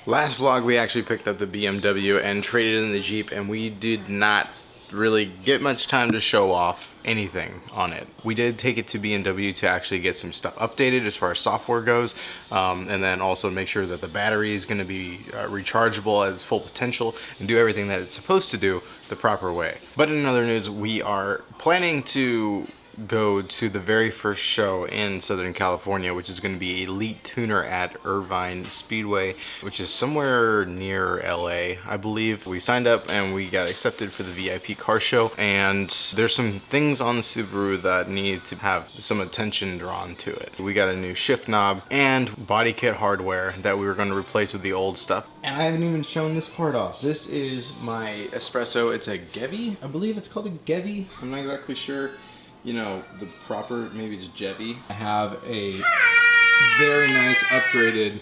Last vlog we actually picked up the BMW and traded in the Jeep, and we did not really get much time to show off anything on it. We did take it to BMW to actually get some stuff updated as far as software goes, and then also make sure that the battery is going to be rechargeable at its full potential and do everything that it's supposed to do the proper way. But in other news, we are planning to go to the very first show in Southern California, which is going to be Elite Tuner at Irvine Speedway, which is somewhere near LA, I believe. We signed up and we got accepted for the VIP car show, and there's some things on the Subaru that need to have some attention drawn to it. We got a new shift knob and body kit hardware that we were going to replace with the old stuff. And I haven't even shown this part off. This is my espresso. It's a Gevi, I believe it's called a Gevi. I'm not exactly sure, you know, the proper, maybe it's Jevi. I have a very nice upgraded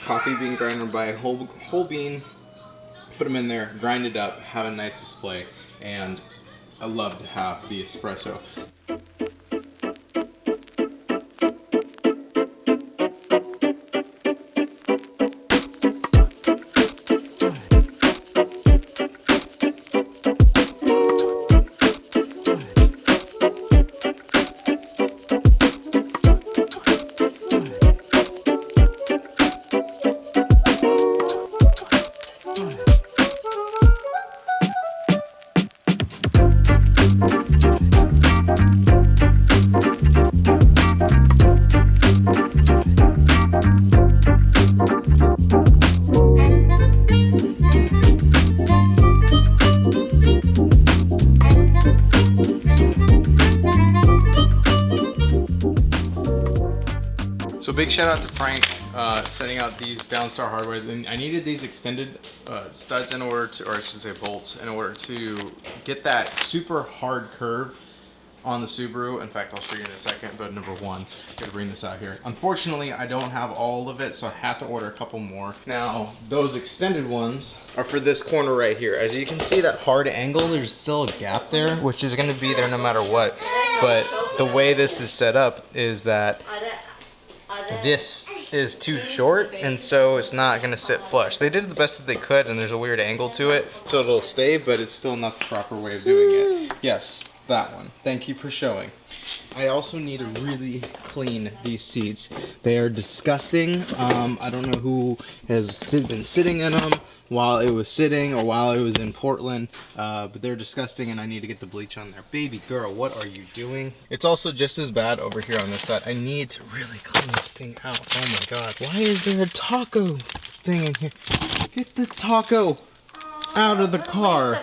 coffee bean grinder by whole bean. Put them in there, grind it up, have a nice display, and I love to have the espresso. So big shout out to Frank setting out these Downstar hardware. And I needed these extended studs in order to, or I should say bolts, in order to get that super hard curve on the Subaru. In fact, I'll show you in a second, but number one, gotta bring this out here. Unfortunately, I don't have all of it, so I have to order a couple more. Now, those extended ones are for this corner right here. As you can see, that hard angle, there's still a gap there, which is gonna be there no matter what. But the way this is set up is that this is too short, and so it's not gonna sit flush. They did the best that they could, and there's a weird angle to it, so it'll stay, but it's still not the proper way of doing it. Yes, that one. Thank you for showing. I also need to really clean these seats. They are disgusting. I don't know who has been sitting in them while it was sitting or while it was in Portland, but they're disgusting, and I need to get the bleach on there. Baby girl, what are you doing? It's also just as bad over here on this side. I need to really clean this thing out. Oh my god. Why is there a taco thing in here? Get the taco out of the car.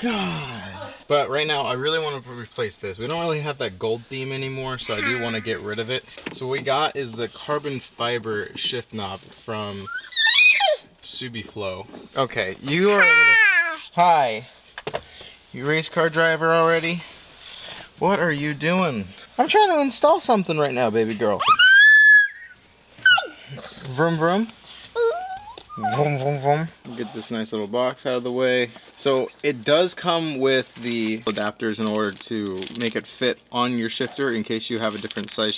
God. But right now, I really want to replace this. We don't really have that gold theme anymore, so I do want to get rid of it. So what we got is the Carbon Fiber Shiftknob from SubieFlow. Okay, you are a little... Hi. You race car driver already? What are you doing? I'm trying to install something right now, baby girl. Vroom vroom. Vroom vroom vroom. Get this nice little box out of the way. So it does come with the adapters in order to make it fit on your shifter in case you have a different size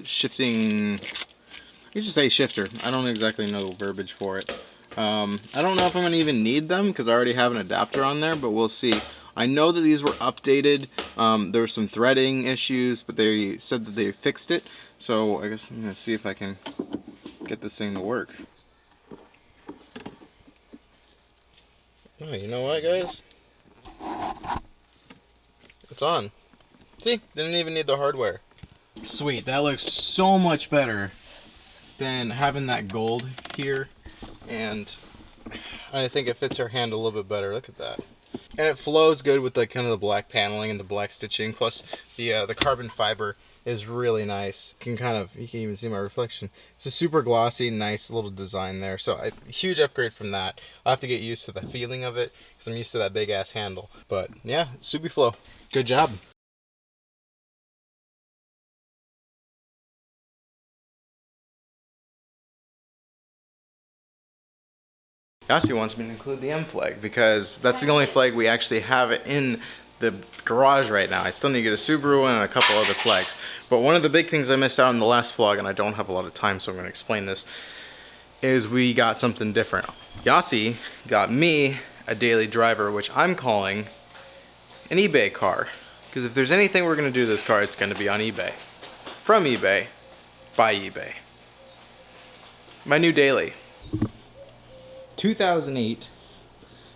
shifting... You just say shifter. I don't exactly know the verbiage for it. I don't know if I'm going to even need them because I already have an adapter on there, but we'll see. I know that these were updated. There were some threading issues, but they said that they fixed it. So I guess I'm going to see if I can get this thing to work. Oh, you know what, guys? It's on. See? Didn't even need the hardware. Sweet. That looks so much better than having that gold here, and I think it fits her hand a little bit better. Look at that. And it flows good with the kind of the black paneling and the black stitching, plus the carbon fiber is really nice. You can even see my reflection. It's a super glossy, nice little design there. So a huge upgrade from that. I'll have to get used to the feeling of it because I'm used to that big ass handle. But yeah, SubieFlow, good job. Yasi wants me to include the M flag because that's the only flag we actually have in the garage right now. I still need to get a Subaru and a couple other flags. But one of the big things I missed out in the last vlog, and I don't have a lot of time, so I'm gonna explain this, is we got something different. Yasi got me a daily driver, which I'm calling an eBay car. Because if there's anything we're gonna do to this car, it's gonna be on eBay. From eBay, by eBay. My new daily. 2008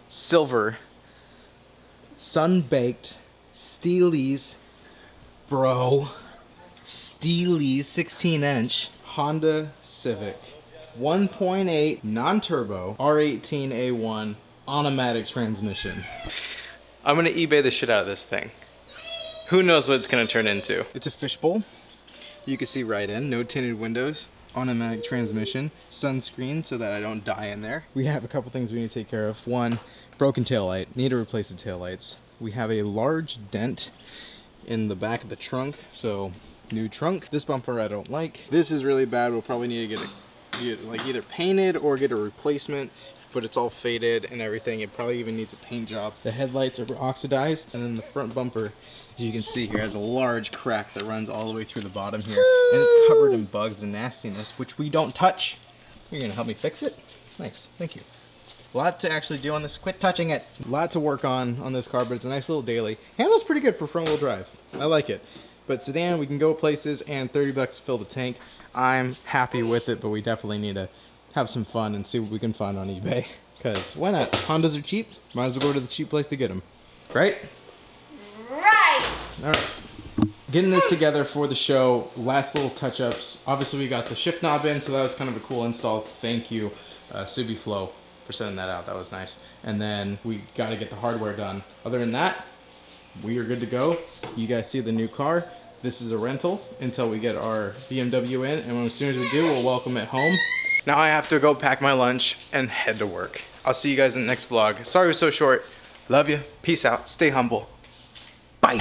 silver sun-baked Steely's, bro, Steely's 16-inch Honda Civic 1.8 non-turbo R18A1 automatic transmission. I'm gonna eBay the shit out of this thing. Who knows what it's gonna turn into? It's a fishbowl. You can see right in, no tinted windows, automatic transmission, sunscreen so that I don't die in there. We have a couple things we need to take care of. One, broken taillight, need to replace the taillights. We have a large dent in the back of the trunk, so new trunk. This bumper I don't like. This is really bad. We'll probably need to get like either painted or get a replacement, but it's all faded and everything. It probably even needs a paint job. The headlights are oxidized, and then the front bumper, as you can see here, has a large crack that runs all the way through the bottom here, and it's covered in bugs and nastiness, which we don't touch. You're gonna help me fix it? Nice, thank you. A lot to actually do on this. Quit touching it. A lot to work on this car, but it's a nice little daily. Handles pretty good for front wheel drive. I like it. But sedan, we can go places, and 30 bucks to fill the tank. I'm happy with it, but we definitely need to have some fun and see what we can find on eBay. Because why not? Hondas are cheap. Might as well go to the cheap place to get them. Right? Right. All right. Getting this together for the show. Last little touch-ups. Obviously, we got the shift knob in, so that was kind of a cool install. Thank you, SubieFlow, for sending that out. That was nice. And then we got to get the hardware done. Other than that, we are good to go. You guys see the new car. This is a rental until we get our BMW in, and as soon as we do, we'll welcome it home. Now I have to go pack my lunch and head to work. I'll see you guys in the next vlog. Sorry it was so short. Love you. Peace out. Stay humble. Bye.